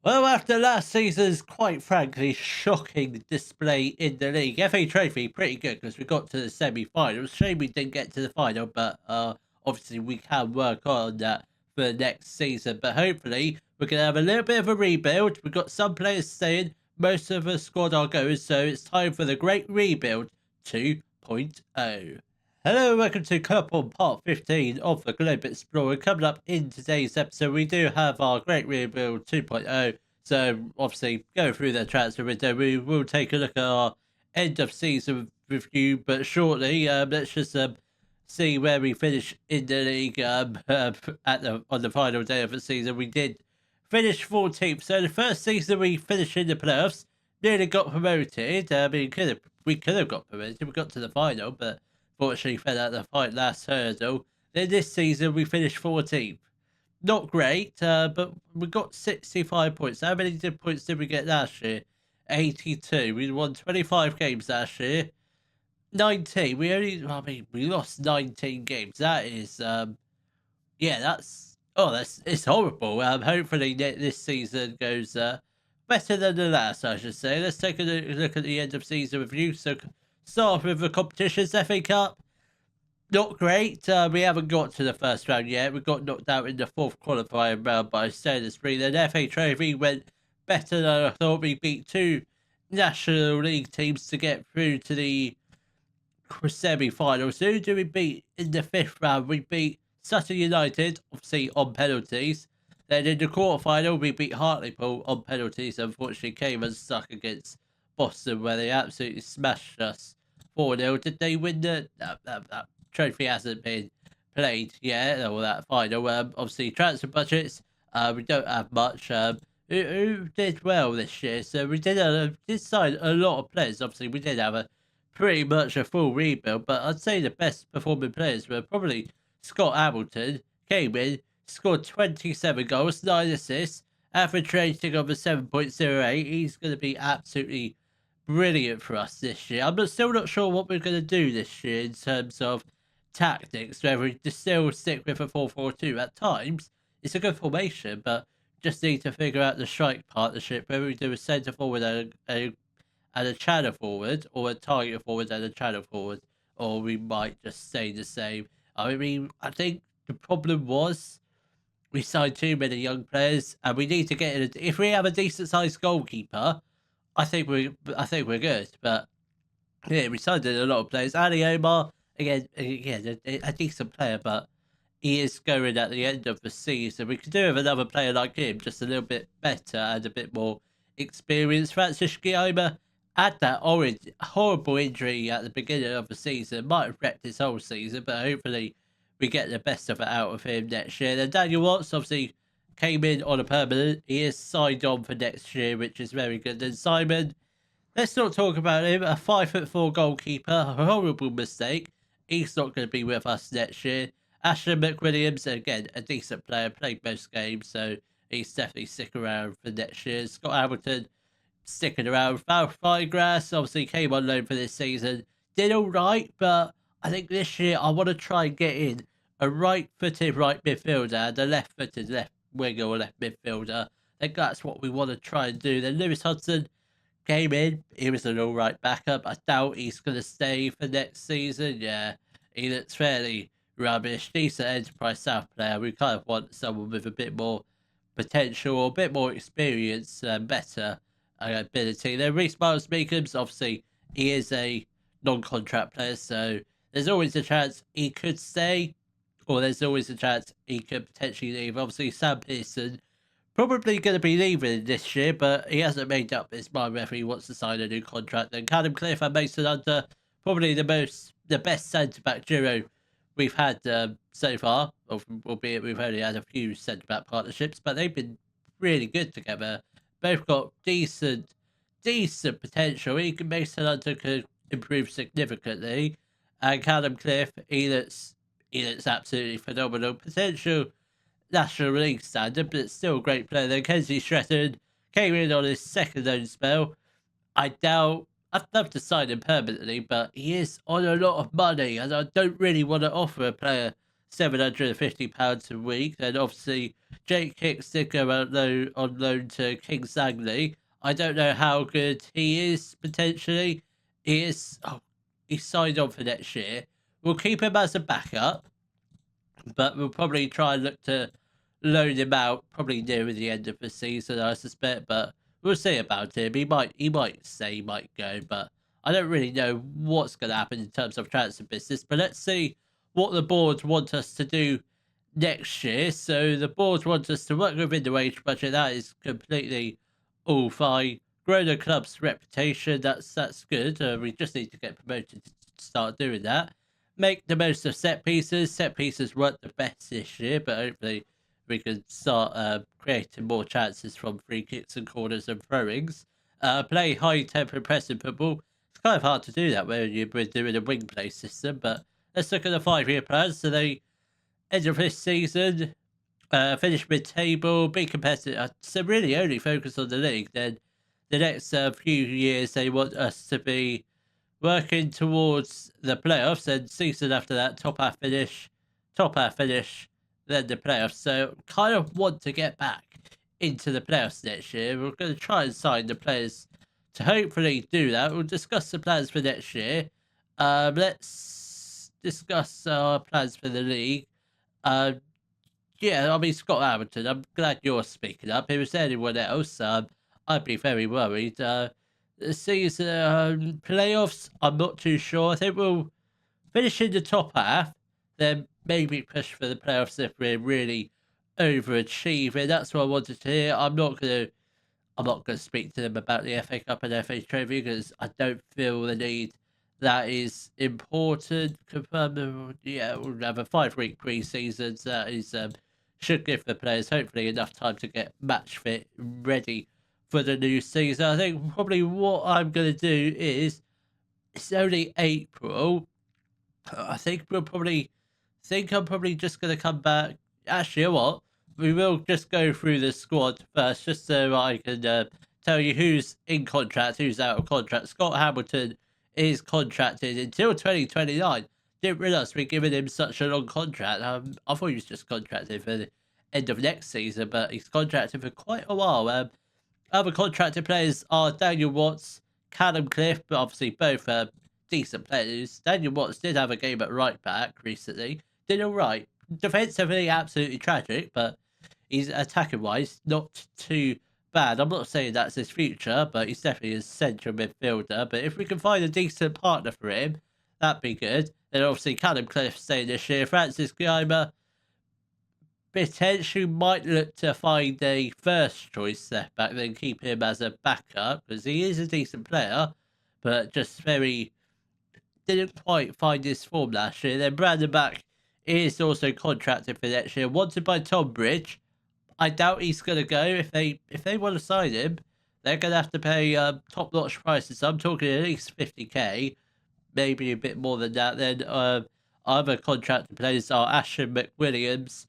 Well, after last season's quite frankly shocking display in the league, FA Trophy pretty good because we got to the semi-finals. Shame we didn't get to the final, but obviously we can work on that for next season. But hopefully we're gonna have a little bit of a rebuild. We've got some players staying, most of the squad are going, so it's time for the Great Rebuild 2.0. Hello, welcome to Club on Part 15 of the Globe Explorer. Coming up in today's episode, we do have our Great Rebuild 2.0. So, obviously, going through the transfer window, we will take a look at our end of season review, but shortly, let's just see where we finish in the league on the final day of the season. We did finish 14th, so the first season we finished in the playoffs, nearly got promoted. I mean, we could have got promoted. We got to the final, but fortunately fell out the fight last hurdle. Then this season we finished 14th. Not great, but we got 65 points. How many points did we get last year? 82. We won 25 games last year. 19. We lost 19 games. That is, it's horrible. Hopefully this season goes better than the last, I should say. Let's take a look at the end of season review. So, start with the competitions. FA Cup, not great. We haven't got to the first round yet. We got knocked out in the fourth qualifying round by Sainsbury. Then FA Trophy went better than I thought. We beat two National League teams to get through to the semi-finals. Who do we beat in the fifth round? We beat Sutton United, obviously on penalties. Then in the quarterfinal, we beat Hartlepool on penalties. Unfortunately, came unstuck against Boston, where they absolutely smashed us 4-0. Did they win the... That trophy hasn't been played yet, or that final. Obviously, transfer budgets, we don't have much. Who did well this year? So we did sign a lot of players. Obviously, we did have pretty much a full rebuild, but I'd say the best performing players were probably Scott Hamilton. Came in, scored 27 goals, 9 assists, average rating of a 7.08. He's going to be absolutely brilliant for us this year. I'm still not sure what we're going to do this year in terms of tactics, whether we still stick with a 4-4-2 at times. It's a good formation, but just need to figure out the strike partnership, whether we do a centre forward and a channel forward, or a target forward and a channel forward, or we might just stay the same. I mean, I think the problem was we signed too many young players, and we need to get in. If we have a decent sized goalkeeper, I think we're good. But yeah, we signed in a lot of players. Ali Omar, again, a decent player, but he is going at the end of the season. We could do with another player like him, just a little bit better and a bit more experienced. Francis Guillaume had that horrible injury at the beginning of the season. Might have wrecked his whole season, but hopefully we get the best of it out of him next year. Then Daniel Watts obviously came in on a permanent. He is signed on for next year, which is very good. Then Simon, let's not talk about him. A 5'4" goalkeeper, a horrible mistake. He's not going to be with us next year. Ashton McWilliams, again, a decent player, played most games, so he's definitely sticking around for next year. Scott Hamilton, sticking around. Val Firegrass, obviously came on loan for this season. Did all right, but I think this year I want to try and get in a right-footed right midfielder and a left-footed left winger or left midfielder. I think that's what we want to try and do. Then Lewis Hudson came in. He was an all right backup. I doubt he's going to stay for next season. Yeah, he looks fairly rubbish. Decent Enterprise South player. We kind of want someone with a bit more potential or a bit more experience and better ability. Then Reece Miles Meekums, obviously, he is a non-contract player, so there's always a chance he could stay, or there's always a chance he could potentially leave. Obviously, Sam Pearson probably going to be leaving this year, but he hasn't made up his mind whether he wants to sign a new contract. Then Callum Cliff and Mason Hunter, probably the best centre-back duo we've had so far, albeit we've only had a few centre-back partnerships, but they've been really good together. Both got decent potential. Mason Hunter could improve significantly, and Callum Cliff, he looks absolutely phenomenal. Potential National League standard, but it's still a great player. Then Kenzie Stretton came in on his second loan spell. I'd love to sign him permanently, but he is on a lot of money, and I don't really want to offer a player £750 a week. And obviously, Jake Hicks did go on loan to Kings Langley. I don't know how good he is potentially. He is. Oh, he's signed on for next year. We'll keep him as a backup, but we'll probably try and look to loan him out probably near the end of the season, I suspect. But we'll see about him. He might say he might go, but I don't really know what's going to happen in terms of transfer business. But let's see what the board want us to do next year. So the board wants us to work within the wage budget. That is completely all fine. Grow the club's reputation. That's good. We just need to get promoted to start doing that. Make the most of set pieces. Set pieces weren't the best this year, but hopefully we can start creating more chances from free kicks and corners and throw-ins. Play high-tempo pressing football. It's kind of hard to do that when you're doing a wing play system, but let's look at the 5-year plans. So they end of this season, finish mid-table, be competitive. So really only focus on the league. Then the next few years they want us to be working towards the playoffs, and season after that, top half finish, then the playoffs. So kind of want to get back into the playoffs next year. We're going to try and sign the players to hopefully do that. We'll discuss the plans for next year. Let's discuss our plans for the league. Yeah, I mean, Scott Hamilton, I'm glad you're speaking up. If it was anyone else, I'd be very worried. The season playoffs, I'm not too sure. I think we'll finish in the top half, then maybe push for the playoffs if we're really overachieving. That's what I wanted to hear. I'm not gonna speak to them about the FA Cup and FA Trophy because I don't feel the need. That is important. Confirm. Yeah, we'll have a 5-week pre-season. So that is should give the players hopefully enough time to get match fit, ready for the new season. I think probably what I'm gonna do is it's only April. I think I'm probably just gonna come back. Actually, you know what? We will just go through the squad first, just so I can tell you who's in contract, who's out of contract. Scott Hamilton is contracted until 2029. Didn't realise we're giving him such a long contract. I thought he was just contracted for the end of next season, but he's contracted for quite a while. Other contracted players are Daniel Watts, Callum Cliff, but obviously both decent players. Daniel Watts did have a game at right back recently. Did all right. Defensively, absolutely tragic, but he's attacking wise not too bad. I'm not saying that's his future, but he's definitely a central midfielder. But if we can find a decent partner for him, that'd be good. Then obviously Callum Cliff staying this year. Francis Guimer potentially might look to find a first choice left back, then keep him as a backup because he is a decent player, but just very didn't quite find his form last year. Then Brandon Back is also contracted for next year, wanted by Tonbridge. I doubt he's gonna go. If they want to sign him, they're gonna have to pay top notch prices. I'm talking at least 50k, maybe a bit more than that. Then other contracted players are Ashton McWilliams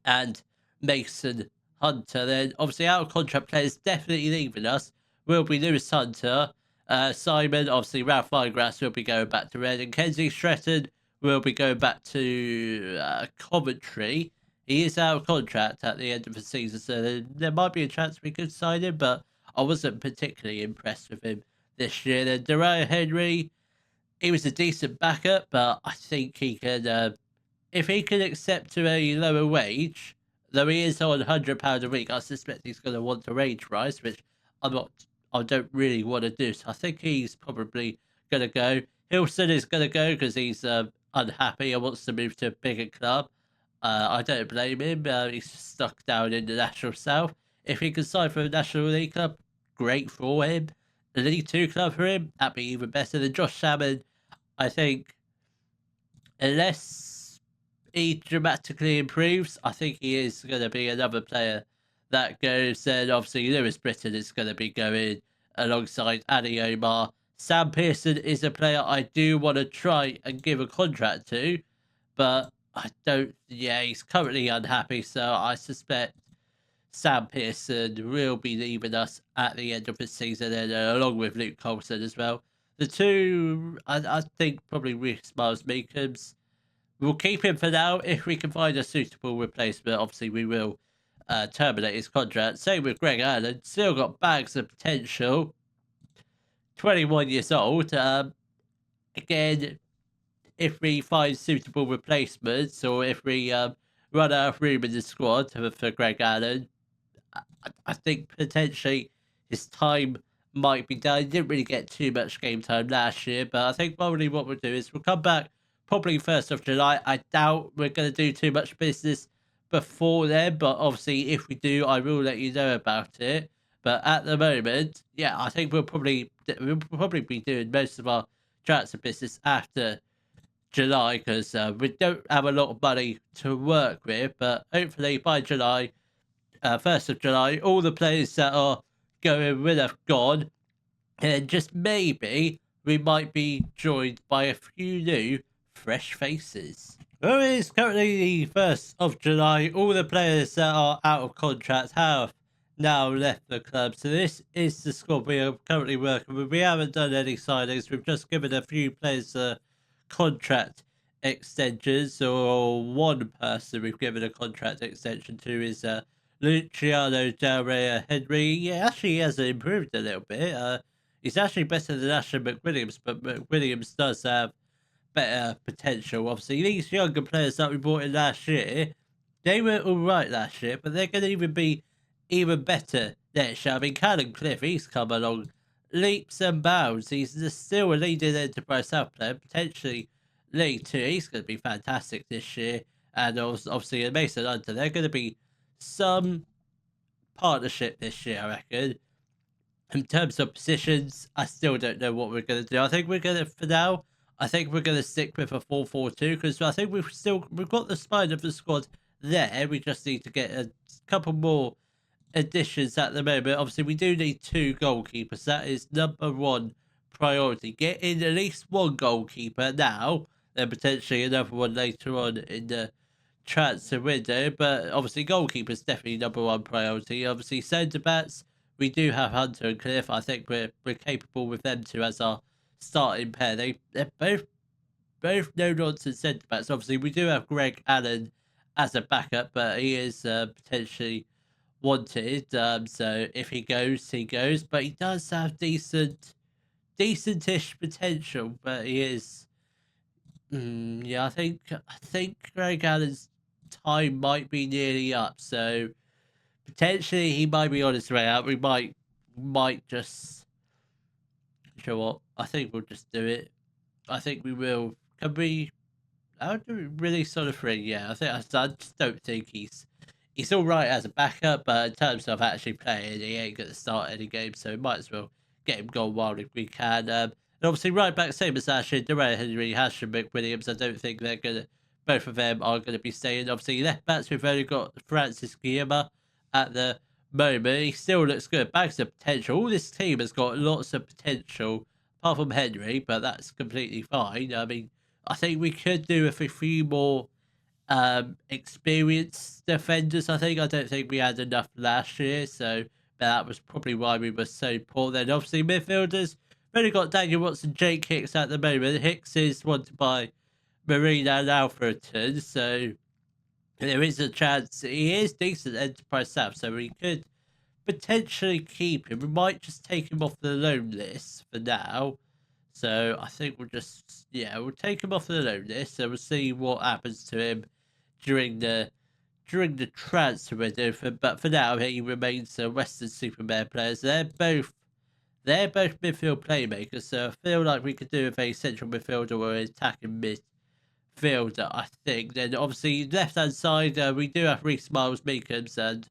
and Mason Hunter. Then obviously out of contract players definitely leaving us will be Lewis Hunter, Simon, obviously Ralph Firegrass will be going back to Red, and Kenzie Stretton will be going back to Coventry. He is out of contract at the end of the season, so there might be a chance we could sign him, but I wasn't particularly impressed with him this year. Then Dario Henry, he was a decent backup, but I think he can, if he can accept to a lower wage, though he is on £100 a week, I suspect he's going to want a wage rise, which I don't really want to do. So I think he's probably going to go. Hilson is going to go because he's unhappy and wants to move to a bigger club. I don't blame him. He's stuck down in the National South. If he can sign for a National League club, great for him. The League 2 club for him, that'd be even better than Josh Salmon. I think, unless he dramatically improves, I think he is going to be another player that goes. Then obviously Lewis Britton is going to be going alongside Ali Omar. Sam Pearson is a player I do want to try and give a contract to, but I don't. Yeah, he's currently unhappy, so I suspect Sam Pearson will be leaving us at the end of the season, and along with Luke Colson as well. The two, I think, probably Reece Miles Meekums. we'll keep him for now. If we can find a suitable replacement, obviously we will terminate his contract. Same with Greg Allen, still got bags of potential. 21 years old. Again, if we find suitable replacements or if we run out of room in the squad for Greg Allen, I think potentially his time might be done. He didn't really get too much game time last year, but I think probably what we'll do is we'll come back probably 1st of July. I doubt we're going to do too much business before then, but obviously if we do, I will let you know about it. But at the moment, yeah, I think we'll probably be doing most of our transfer business after July because we don't have a lot of money to work with. But hopefully by July, 1st of July, all the players that are going will have gone, and just maybe we might be joined by a few new fresh faces. Well, it is currently the 1st of July. All the players that are out of contract have now left the club. So this is the squad we are currently working with. We haven't done any signings. We've just given a few players contract extensions, or one person we've given a contract extension to is Luciano Del Rey Henry. Yeah, actually he has improved a little bit. He's actually better than Ashley McWilliams, but McWilliams does have better potential. Obviously, these younger players that we brought in last year, they were all right last year, but they're going to even be even better next year. I mean, Callum Cliff, he's come along leaps and bounds. He's still a leading Enterprise South player, potentially League Two. He's going to be fantastic this year. And obviously, in Mason Hunter, they're going to be some partnership this year, I reckon. In terms of positions, I still don't know what we're going to do. I think we're going to, for now, I think we're going to stick with a 4-4-2 because I think we've got the spine of the squad there. We just need to get a couple more additions at the moment. Obviously, we do need 2 goalkeepers. That is number 1 priority. Get in at least 1 goalkeeper now, then potentially another one later on in the transfer window. But obviously, goalkeepers definitely number 1 priority. Obviously, centre backs, we do have Hunter and Cliff. I think we're capable with them two as our starting pair. They're both no nonsense centre backs. Obviously, we do have Greg Allen as a backup, but he is potentially wanted. So if he goes, he goes. But he does have decentish potential. But he is, yeah. I think Greg Allen's time might be nearly up. So potentially he might be on his way out. We might just, you know what? I think we'll just do it. I think we will. Can we? How do we release on a free? Yeah, I just don't think he's all right as a backup, but in terms of actually playing, he ain't going to start any games, so we might as well get him gone wild if we can. And obviously, right back, same as Ashley, DeRay Henry, Hasham McWilliams. I don't think they're going to, both of them are going to be staying. Obviously, left backs, we've only got Francis Guillermo at the moment. He still looks good, bags of potential. All this team has got lots of potential, apart from Henry, but that's completely fine. I mean, I think we could do with a few more experienced defenders. I don't think we had enough last year, so that was probably why we were so poor. Then obviously midfielders, we've only got Daniel Watson, Jake Hicks at the moment. Hicks is wanted by Marina and Alfreton, so there is a chance he is decent Enterprise South, so we could potentially keep him. We might just take him off the loan list for now. So I think we'll take him off the loan list, and we'll see what happens to him during the transfer window. But for now, he remains a Weston-Super-Mare players. They're both midfield playmakers, so I feel like we could do with a central midfielder or an attacking midfielder. I think. Then obviously left hand side, we do have Reece Miles Meekums, and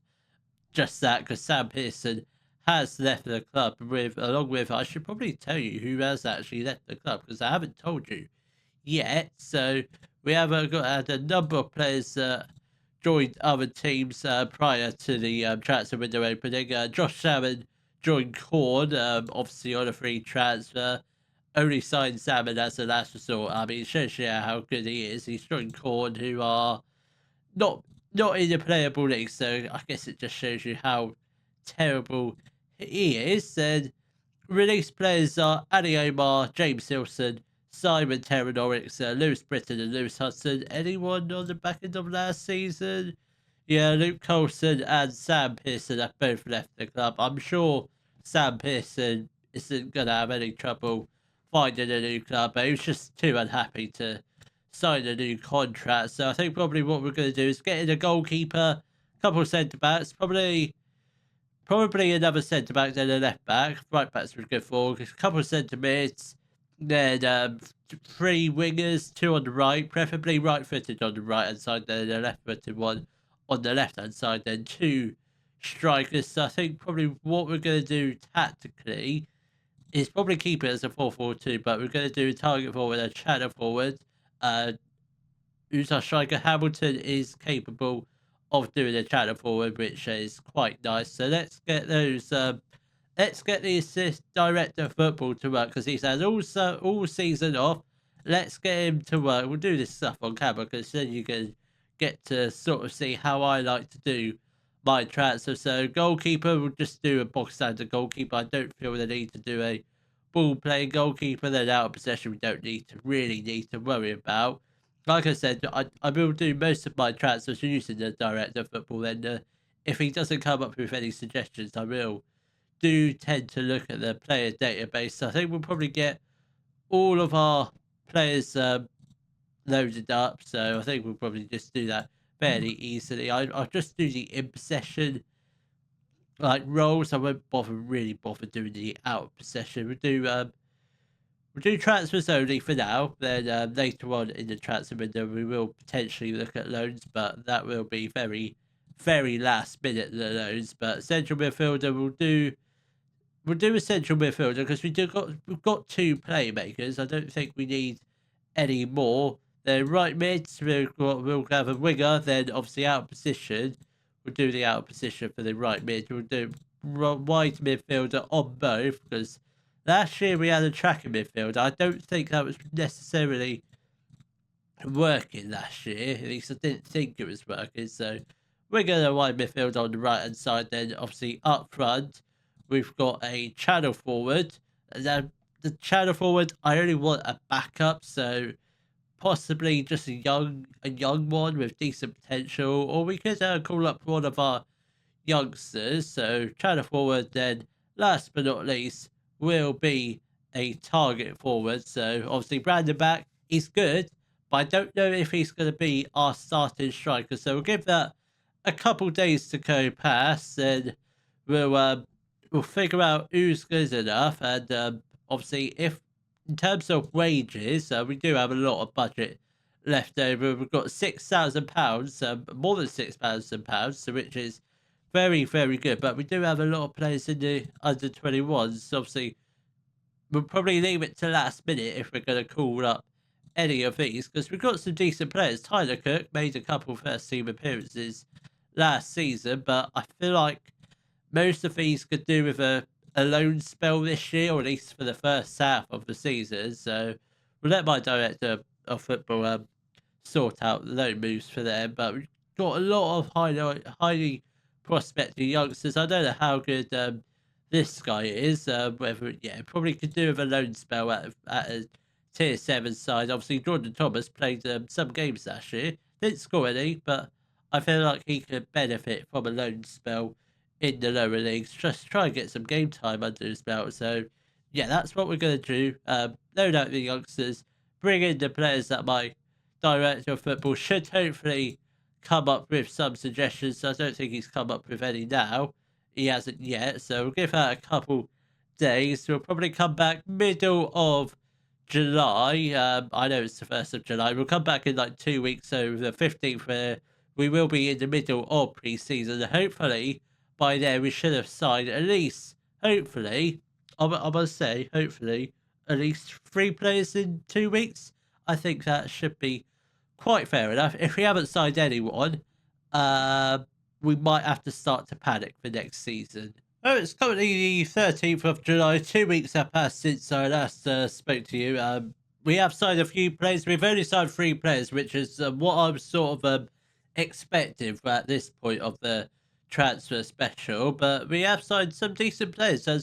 just that because Sam Pearson has left the club along with, I should probably tell you who has actually left the club because I haven't told you yet. So we have had a number of players joined other teams prior to the transfer window opening. Josh Salmon joined Corn, obviously on a free transfer. Only signed Salmon as a last resort. I mean, it shows you how good he is. He's joined Corn, who are not in the playable league, so I guess it just shows you how terrible he is. And released players are Ali Omar, James Hilson, Simon Terranorix, Lewis Britton and Lewis Hudson. Anyone on the back end of last season? Yeah, Luke Colson and Sam Pearson have both left the club. I'm sure Sam Pearson isn't going to have any trouble finding a new club, but he was just too unhappy to sign a new contract. So I think probably what we're going to do is get in a goalkeeper, a couple of centre-backs, probably another centre-back, then a left-back. Right-backs we're good for, a couple of centre-mids, then 3 wingers, 2 on the right, preferably right-footed on the right-hand side, then a left-footed one on the left-hand side, then 2 strikers. So I think probably what we're going to do tactically is probably keep it as a 4-4-2, but we're going to do a target forward, a channel forward. Who's our striker? Hamilton is capable of doing a channel forward, which is quite nice. So let's get those. Let's get the assist director of football to work because he's had all season off. Let's get him to work. We'll do this stuff on camera because then you can get to sort of see how I like to do my transfer. So goalkeeper, we'll just do a box standard goalkeeper. I don't feel the need to do a ball playing goalkeeper. Then out of possession, we don't really need to worry about. Like I said, I will do most of my transfers using the director of football. Then if he doesn't come up with any suggestions, I will do tend to look at the player database. So I think we'll probably get all of our players loaded up. So I think we'll probably just do that fairly easily. I'll just do the in possession roles. I won't really bother doing the out of possession. We'll do transfers only for now. Then later on in the transfer window, we will potentially look at loans, but that will be very, very last minute the loans. But central midfielder, we'll do a central midfielder because we've got 2 playmakers. I don't think we need any more. Then right mids, we'll have a winger. Then obviously out of position, we'll do the out of position for the right mid. We'll do wide midfielder on both because last year we had a tracking midfielder. I don't think that was necessarily working last year. At least I didn't think it was working. So we're going to wide midfield on the right hand side. Then obviously up front, we've got a channel forward. Then the channel forward, I only want a backup. So possibly just a young one with decent potential, or we could call up one of our youngsters. So channel forward. Then last but not least, will be a target forward. So obviously Brandon back, he's good, but I don't know if he's going to be our starting striker. So we'll give that a couple days to go past, and we'll figure out who's good enough. And obviously, if in terms of wages, we do have a lot of budget left over. We've got £6,000, more than £6,000, so which is very, very good. But we do have a lot of players in the under 21s. So obviously, we'll probably leave it to last minute if we're going to call up any of these because we've got some decent players. Tyler Cook made a couple first team appearances last season, but I feel like most of these could do with a loan spell this year, or at least for the first half of the season. So we'll let my director of football sort out the loan moves for them. But we've got a lot of highly prospective youngsters. I don't know how good this guy is. Probably could do with a loan spell at a tier 7 side. Obviously, Jordan Thomas played some games last year. Didn't score any, but I feel like he could benefit from a loan spell in the lower leagues. Just try and get some game time under his belt. So, yeah, that's what we're going to do. Load out the youngsters, bring in the players that my director of football should hopefully come up with some suggestions. I don't think he's come up with any now. He hasn't yet. So we'll give that a couple days. We'll probably come back middle of July. I know it's the 1st of July. We'll come back in like 2 weeks. So the 15th, we will be in the middle of pre-season. Hopefully, by then, we should have signed at least, hopefully, I must say, hopefully, at least 3 players in 2 weeks. I think that should be quite fair enough. If we haven't signed anyone, we might have to start to panic for next season. Oh, it's currently the 13th of July. 2 weeks have passed since I last spoke to you. We have signed a few players. We've only signed 3 players, which is what I was sort of expecting at this point of the transfer special. But we have signed some decent players, and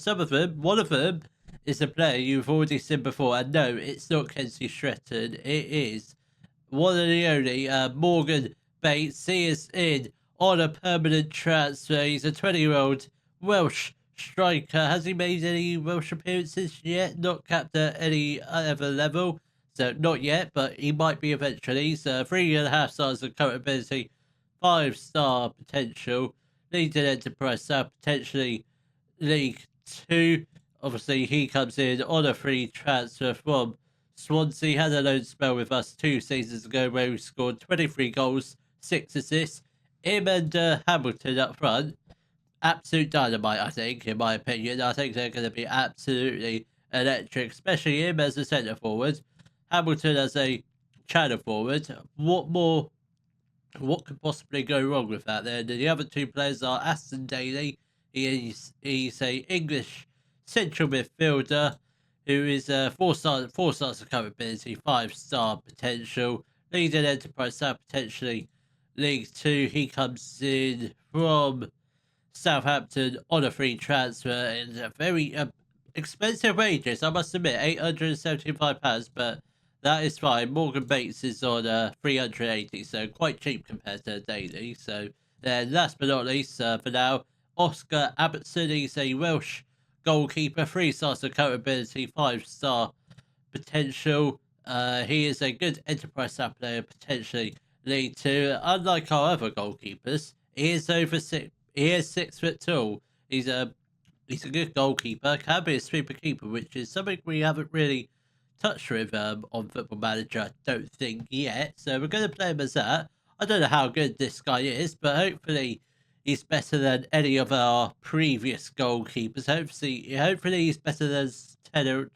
one of them is a player you've already seen before. And no, it's not Kenzie Stretton. It is one of the only Morgan Bates. He is in on a permanent transfer. He's a 20-year-old Welsh striker. Has he made any Welsh appearances yet? Not capped at any other level. So not yet, but he might be eventually. He's 3.5 stars of current ability, 5-star potential, leading enterprise star, potentially League Two. Obviously, he comes in on a free transfer from Swansea. Had a loan spell with us 2 seasons ago where he scored 23 goals, 6 assists. Him and Hamilton up front, absolute dynamite, I think, in my opinion. I think they're going to be absolutely electric, especially him as a centre forward, Hamilton as a channel forward. What could possibly go wrong with that then? The other two players are Aston Daly. He's a English central midfielder who is a 4 stars of capability, 5-star potential, leading enterprise star, potentially League Two. He comes in from Southampton on a free transfer and a very expensive wages, I must admit, £875, but that is fine. Morgan Bates is on 380, so quite cheap compared to Daily. So then, last but not least, for now, Oscar Abbottson. He's a Welsh goalkeeper, 3 stars of current ability, 5-star potential. He is a good enterprise star player, potentially League Two. Unlike our other goalkeepers, he is over six. He is 6 foot tall. He's a good goalkeeper. Can be a sweeper keeper, which is something we haven't really touched with on Football Manager, I don't think yet. So we're going to play him as that. I don't know how good this guy is, but hopefully he's better than any of our previous goalkeepers. Hopefully he's better than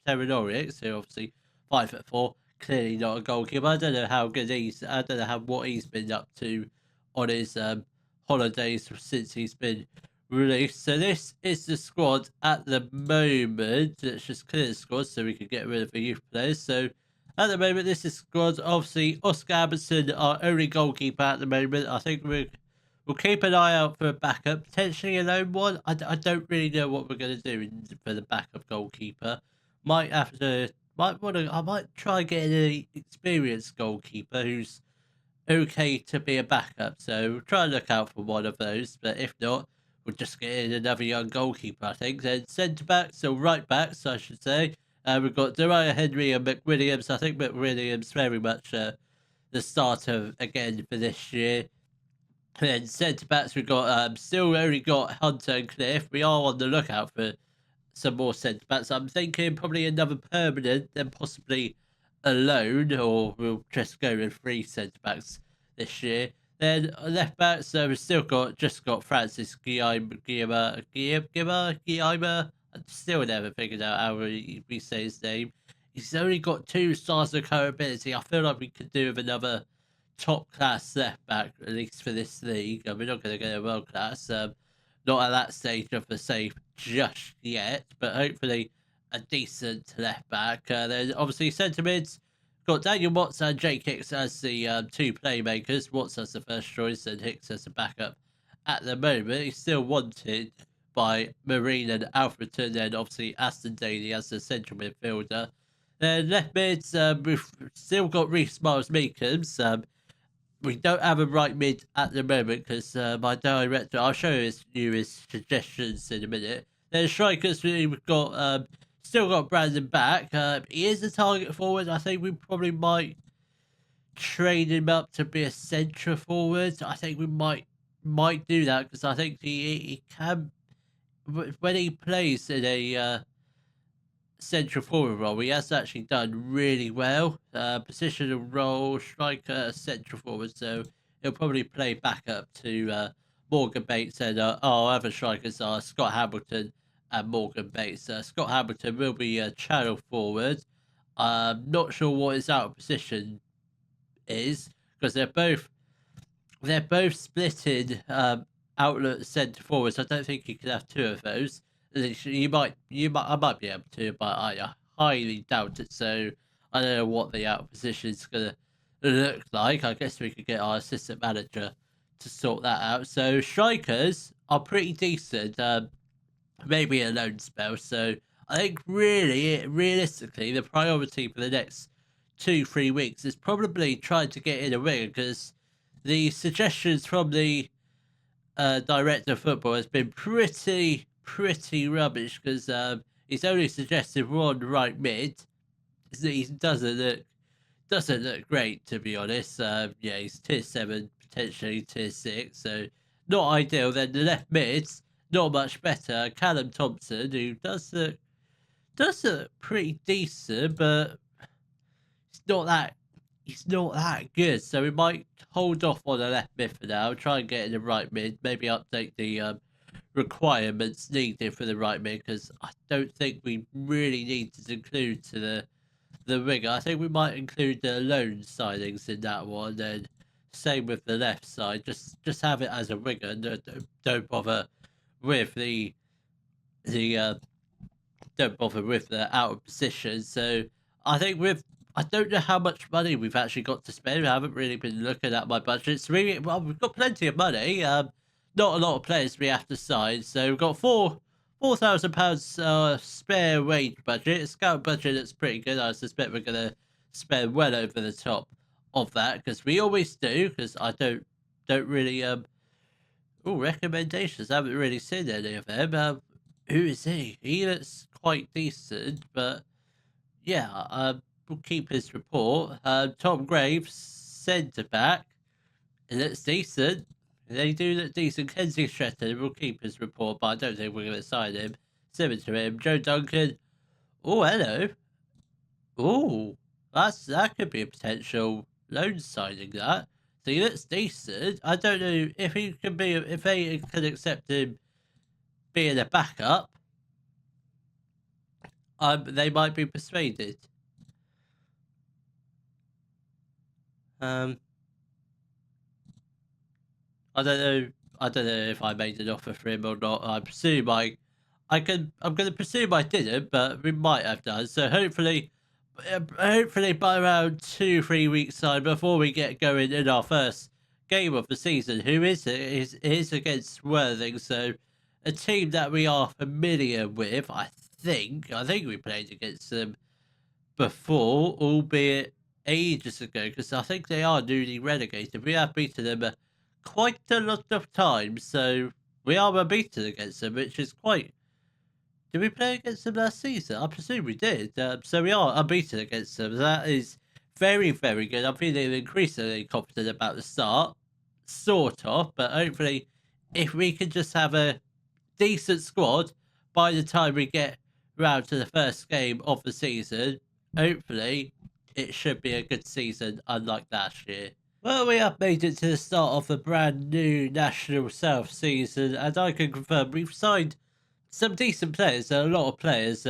Terranorics, who obviously 5'4", clearly not a goalkeeper. I don't know how good I don't know what he's been up to on his holidays since he's been released. So this is the squad at the moment. Let's just clear the squad so we can get rid of the youth players. So at the moment, this is squad. Obviously, Oscar Abbottson, our only goalkeeper at the moment. I think we'll keep an eye out for a backup, potentially a lone one. I don't really know what we're going to do for the backup goalkeeper. I might try getting an experienced goalkeeper who's okay to be a backup. So we'll try and look out for one of those. But if not, we'll just get in another young goalkeeper, I think. Then centre backs, or right backs, I should say. We've got Dariah Henry and McWilliams. I think McWilliams very much the starter again for this year. And then centre backs, we've got still only got Hunter and Cliff. We are on the lookout for some more centre backs. I'm thinking probably another permanent, then possibly a loan, or we'll just go with 3 centre backs this year. Then left backs, we've still just got Francis Guillemard. I still never figured out how we say his name. He's only got 2 stars of current ability. I feel like we could do with another top class left back, at least for this league. We're not going to get a world class. Not at that stage of the save just yet, but hopefully a decent left back. Then obviously centre mids, got Daniel Watts and Jake Hicks as the 2 playmakers. Watts as the first choice and Hicks as the backup. At the moment, he's still wanted by Marine and Alfreton, and obviously Aston Daly as the central midfielder. Then left mids, we've still got Reece Miles-Meekums. We don't have a right mid at the moment because my director, I'll show you his suggestions in a minute. Then strikers, we've got still got Brandon back. He is a target forward. I think we probably might trade him up to be a centre forward. I think we might do that because I think he can, when he plays in a central forward role, he has actually done really well. Positional role, striker, central forward. So he'll probably play back up to Morgan Bates, and our other strikers are Scott Hamilton and Morgan Bates. Scott Hamilton will be a channel forward. Not sure what his out of position is because they're both splitted outlet centre forwards. I don't think you can have 2 of those. I might be able to, but I highly doubt it. So I don't know what the out of position is going to look like. I guess we could get our assistant manager to sort that out. So strikers are pretty decent. Maybe a loan spell. So I think realistically, the priority for the next 2-3 weeks is probably trying to get in a winger because the suggestions from the director of football has been pretty rubbish because he's only suggested one right mid. He doesn't look great, to be honest. Yeah, he's tier 7, potentially tier 6, so not ideal. Then the left mid's not much better. Callum Thompson, who does look pretty decent, but it's not that he's not that good. So we might hold off on the left mid for now. Try and get in the right mid. Maybe update the requirements needed for the right mid because I don't think we really need to include to the winger. I think we might include the loan signings in that one, and same with the left side. Just have it as a winger. Don't bother with the don't bother with the out of position. So I think I don't know how much money we've actually got to spend. I haven't really been looking at my budget. So we've got plenty of money. Not a lot of players we have to sign. So we've got £4,000 spare wage budget. A scout budget that's pretty good. I suspect we're gonna spend well over the top of that because we always do. Because I don't really recommendations. I haven't really seen any of them. Who is he? He looks quite decent, but yeah, we'll keep his report. Tom Graves, centre back. It looks decent. They do look decent. Kenzie Stretton will keep his report, but I don't think we're going to sign him. Similar to him. Joe Duncan. Oh, hello. Oh, that could be a potential loan signing. That so he looks decent. I don't know if they can accept him being a backup. They might be persuaded. I don't know. I don't know if I made an offer for him or not. I presume I'm going to presume I didn't, but we might have done. So hopefully by around 2-3 weeks time, before we get going in our first game of the season, who is it? Is against Worthing. So a team that we are familiar with. I think we played against them before, albeit ages ago, because I think they are newly relegated. We have beaten them quite a lot of times, so we are unbeaten against them, which is quite. Did we play against them last season? I presume we did. So we are unbeaten against them. That is very, very good. I'm feeling increasingly confident about the start, sort of, but hopefully, if we can just have a decent squad by the time we get round to the first game of the season, hopefully it should be a good season, unlike last year. Well, we have made it to the start of the brand new National South season, and I can confirm we've signed some decent players, a lot of players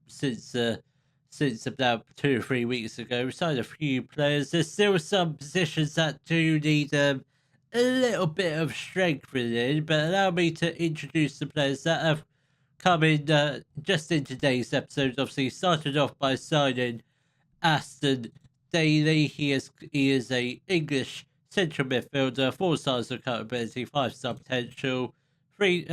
since about 2 or 3 weeks ago. We signed a few players. There's still some positions that do need a little bit of strengthening, but allow me to introduce the players that have come in just in today's episode. Obviously, started off by signing Aston Daly. He is a English central midfielder, 4 stars of accountability, 5-star potential, three.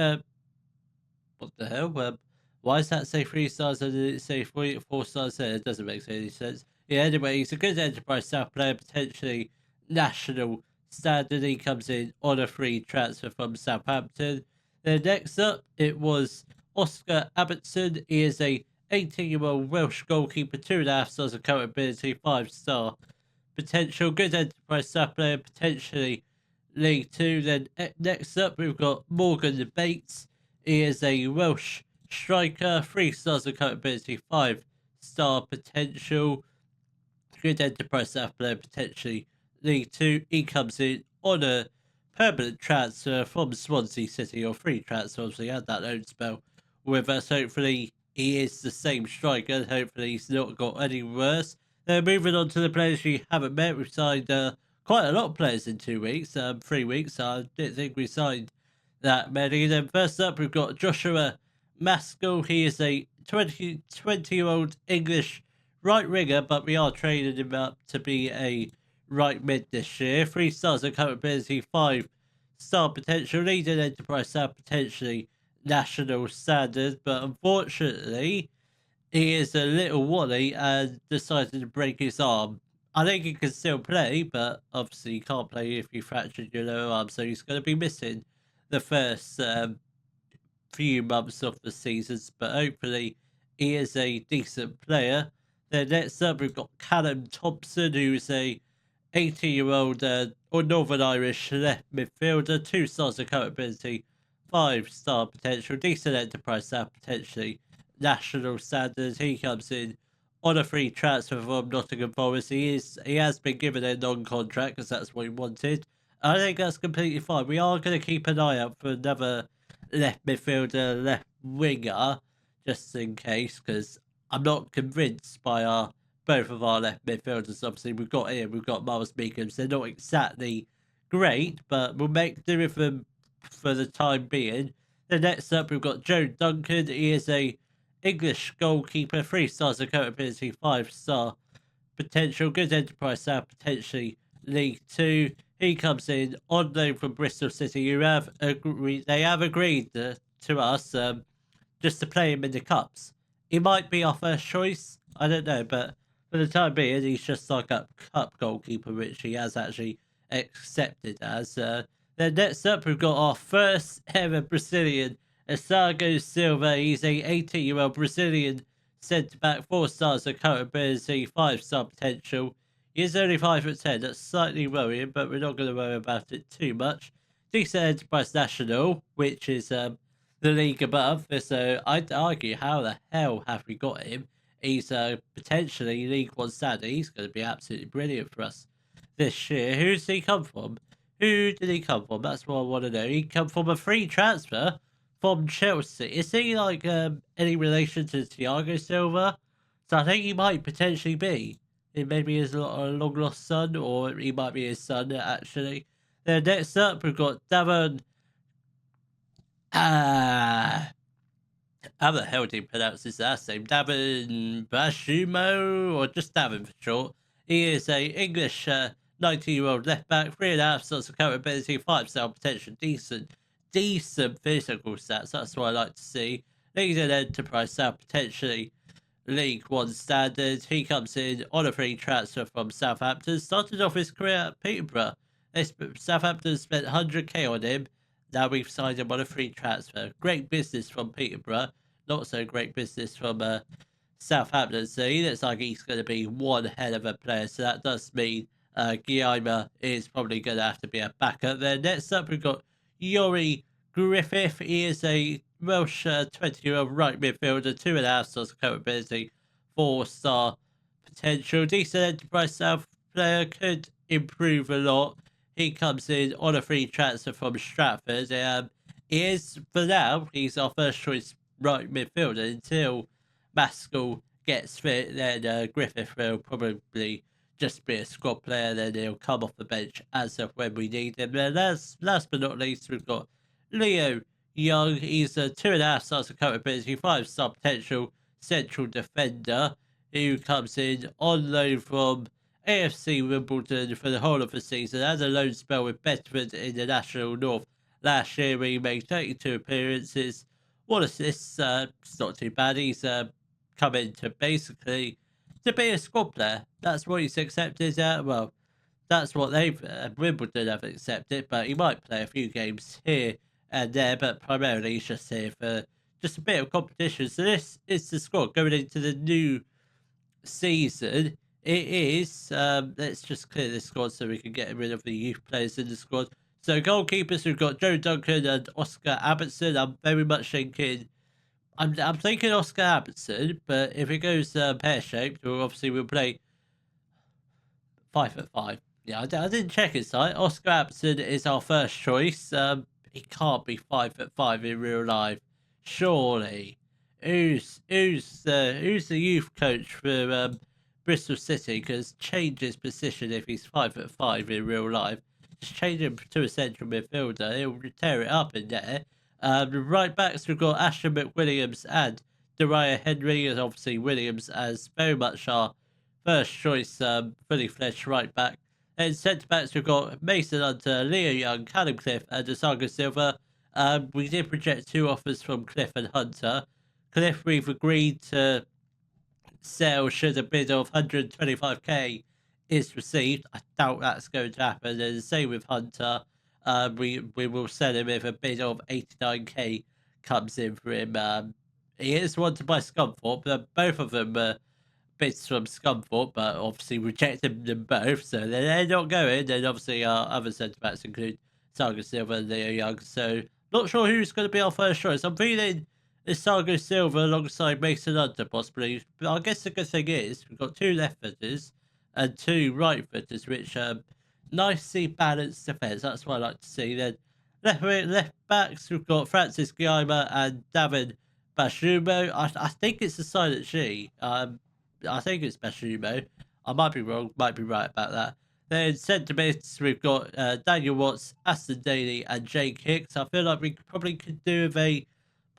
What the hell? Why does that say 3 stars and it say 4 stars there? It doesn't make any sense. Yeah, anyway, he's a good Enterprise South player, potentially national standard. He comes in on a free transfer from Southampton. Then next up, it was Oscar Abbottson. He is a 18-year-old Welsh goalkeeper, 2.5 stars of accountability, 5-star potential. Good Enterprise South player, potentially League 2. Then next up, we've got Morgan Bates. He is a Welsh striker, 3 stars of accountability, 5-star potential. Good Enterprise South player, potentially League 2. He comes in on a permanent transfer from Swansea City, or free transfer. Obviously, had that loan spell with us. Hopefully, he is the same striker. Hopefully, he's not got any worse. Then moving on to the players we haven't met, we've signed quite a lot of players in 2 weeks, 3 weeks. I didn't think we signed that many. Then first up, we've got Joshua Maskell. He is a 20-year-old English right winger, but we are training him up to be a right mid this year. 3 stars of accountability, 5-star potential, leading Enterprise South, potentially national standard, but unfortunately he is a little wally and decided to break his arm. I think he can still play, but obviously he can't play if you fractured your lower arm, so he's going to be missing the first few months of the seasons. But hopefully he is a decent player. Then next up, we've got Callum Thompson, who's a 18-year-old or Northern Irish left midfielder, 2 stars of current ability, 5-star potential, decent enterprise sound potentially, national standards. He comes in on a free transfer from Nottingham Forest. He has been given a non-contract because that's what he wanted. I think that's completely fine. We are going to keep an eye out for another left midfielder, left winger, just in case, because I'm not convinced by both of our left midfielders. Obviously, we've got Miles Meekums. They're not exactly great, but we'll make do with them for the time being. Then next up, we've got Joe Duncan. He is a English goalkeeper, 3 stars of capability, 5-star potential, good enterprise sound, potentially League Two. He comes in on loan from Bristol City. They have agreed to us just to play him in the cups. He might be our first choice. I don't know, but for the time being, he's just like a cup goalkeeper, which he has actually accepted as. Then next up, we've got our first ever Brazilian, Thiago Silva. He's a 18-year-old Brazilian centre back, 4 stars of current ability, 5-star potential. He is only 5'10". That's slightly worrying, but we're not going to worry about it too much. Decent enterprise national, which is the league above. So I'd argue, how the hell have we got him? He's potentially League One standard. He's going to be absolutely brilliant for us this year. Who's he come from? Who did he come from? That's what I want to know. He come from a free transfer from Chelsea. Is he like any relation to Thiago Silva? So I think he might potentially be. It maybe his long lost son, or he might be his son actually. Then next up, we've got Davon. How the hell do you pronounce his last name? Davin Bashumo, or just Davin for short. He is a English 19-year-old left back, 3.5 stars of capability, 5-star potential, decent physical stats. That's what I like to see. League and enterprise sound potentially League One standards. He comes in on a free transfer from Southampton. Started off his career at Peterborough. Southampton spent 100k on him. Now we've signed him on a free transfer. Great business from Peterborough. Not so great business from Southampton. So he looks like he's going to be one hell of a player. So that does mean Guillermo is probably going to have to be a backup there. Next up, we've got Yuri Griffith. He is a Welsh 20-year-old right midfielder, 2.5 stars of capability, 4-star potential. Decent enterprise South player, could improve a lot. He comes in on a free transfer from Stratford. He is, for now, he's our first choice right midfielder until Maskell gets fit. Then Griffith will probably just be a squad player. Then he'll come off the bench as of when we need him. Then last but not least, we've got Leo Young. He's a 2.5 stars of capability, 5-star potential central defender who comes in on loan from AFC Wimbledon for the whole of the season. Had a loan spell with Bedford in the National North last year where he made 32 appearances. 1 assist, it's not too bad. He's come in to basically to be a squad player. That's what he's accepted. Well, that's what they've Wimbledon have accepted, but he might play a few games here and there, but primarily he's just here for just a bit of competition. So this is the squad going into the new season. It is, let's just clear this squad so we can get rid of the youth players in the squad. So goalkeepers, we've got Joe Duncan and Oscar Abbottson. I'm very much thinking, I'm thinking Oscar Abbottson, but if it goes pear-shaped, we'll play 5'5". Yeah, I didn't check his height. Oscar Abbottson is our first choice. He can't be 5'5" in real life, surely. Who's the youth coach for Bristol City? Because change his position if he's 5'5" in real life. Just change him to a central midfielder. He'll tear it up in there. The right backs, we've got Ashton McWilliams and Dariah Henry, and obviously Williams as very much our first choice fully fledged right back. And centre backs, we've got Mason Hunter, Leo Young, Callum Cliff, and Thiago Silva. We did project 2 offers from Cliff and Hunter. Cliff, we've agreed to sale should a bid of 125k is received. I doubt that's going to happen. And the same with Hunter. We will sell him if a bid of 89k comes in for him. He is wanted by Scunthorpe, but both of them bids from Scunthorpe, but obviously rejected them both, so they're not going. And obviously our other centre backs include Saga Silva and Leo Young. So not sure who's going to be our first choice. I'm feeling it's Saga Silva alongside Mason Hunter possibly. But I guess the good thing is we've got 2 left footers and 2 right footers, which nicely balanced defence. That's what I like to see. Then left backs we've got Francis Guillermo and Davin Bashumo. I think it's a silent G. I think it's Bashumo. I might be wrong, might be right about that. Then centre mids, we've got Daniel Watts, Aston Daly, and Jake Hicks. I feel like we probably could do with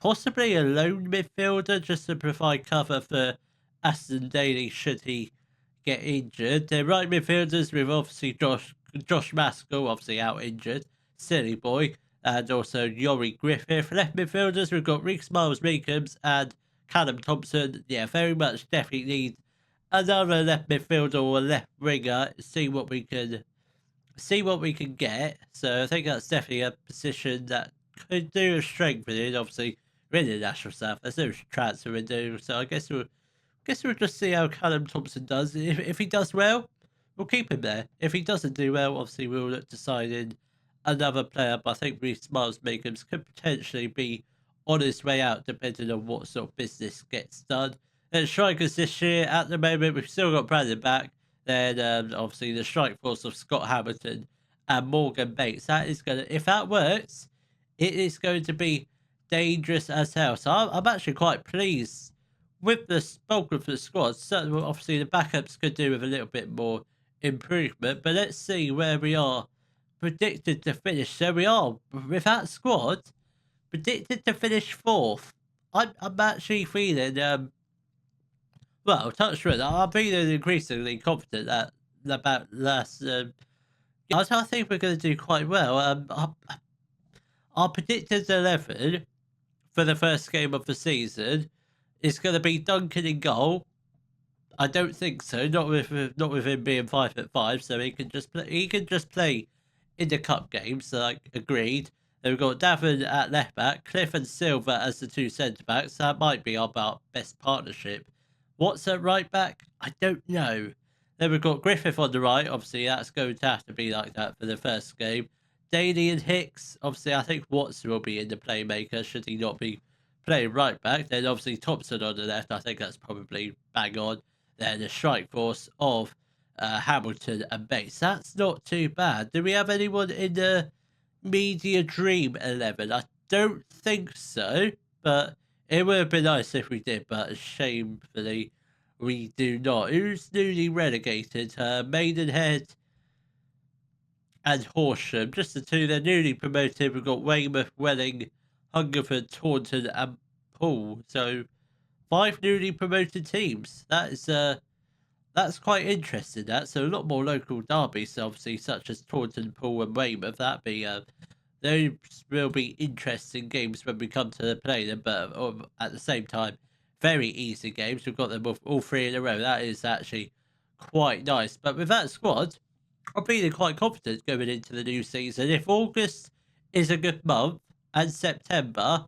possibly a lone midfielder just to provide cover for Aston Daly should he get injured. Then right midfielders with obviously Josh Maskell, obviously out injured, Silly Boy, and also Yori Griffith. Left midfielders, we've got Reeks Miles Meekums and Callum Thompson. Yeah, very much definitely need another left midfielder or left winger. See what we can get. So I think that's definitely a position that could do a strengthening. Obviously, we're in the national south. There's no transfer window, so I guess we'll just see how Callum Thompson does. If he does well, we'll keep him there. If he doesn't do well, obviously we'll look to sign in another player. But I think Reece Miles Meekums could potentially be on his way out, depending on what sort of business gets done. And strikers this year, at the moment, we've still got Brandon back. Then obviously the strike force of Scott Hamilton and Morgan Bates. That is going to, if that works, it is going to be dangerous as hell. So I'm actually quite pleased with the bulk of the squad. Certainly, obviously the backups could do with a little bit more improvement. But let's see where we are predicted to finish. So we are, with that squad, predicted to finish 4th. I'm actually feeling well, touch wood. I'm feeling increasingly confident that about last. I think we're going to do quite well. Our predicted 11 for the first game of the season is going to be Duncan in goal. I don't think so. Not with him being 5'5", so he can just play. He can just play in the cup games. So, like, agreed. Then we've got Davin at left back, Cliff and Silva as the 2 centre backs. That might be our best partnership. What's at right back? I don't know. Then we've got Griffith on the right. Obviously, that's going to have to be like that for the first game. Daly and Hicks. Obviously, I think Watson will be in the playmaker should he not be playing right back. Then obviously Thompson on the left. I think that's probably bang on. Then the strike force of Hamilton and Bates. That's not too bad. Do we have anyone in the media dream 11? I don't think so, but it would have been nice if we did, but shamefully we do not. Who's newly relegated? Maidenhead and Horsham. Just the 2. They're newly promoted. We've got Weymouth, Welling, Hungerford, Taunton and Poole. So 5 newly promoted teams. That's quite interesting. So a lot more local derbies, obviously, such as Taunton, Poole and Weymouth. Those will be interesting games when we come to play them, but at the same time, very easy games. We've got them all 3 in a row. That is actually quite nice. But with that squad, I'm feeling quite confident going into the new season. If August is a good month and September,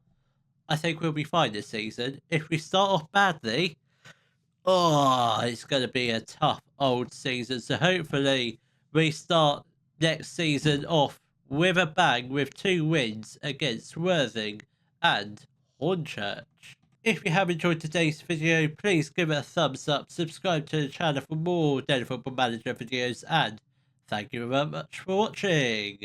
I think we'll be fine this season. If we start off badly, it's going to be a tough old season. So hopefully we start next season off with a bang with 2 wins against Worthing and Hornchurch. If you have enjoyed today's video, please give it a thumbs up, subscribe to the channel for more Daily Football Manager videos, and thank you very much for watching.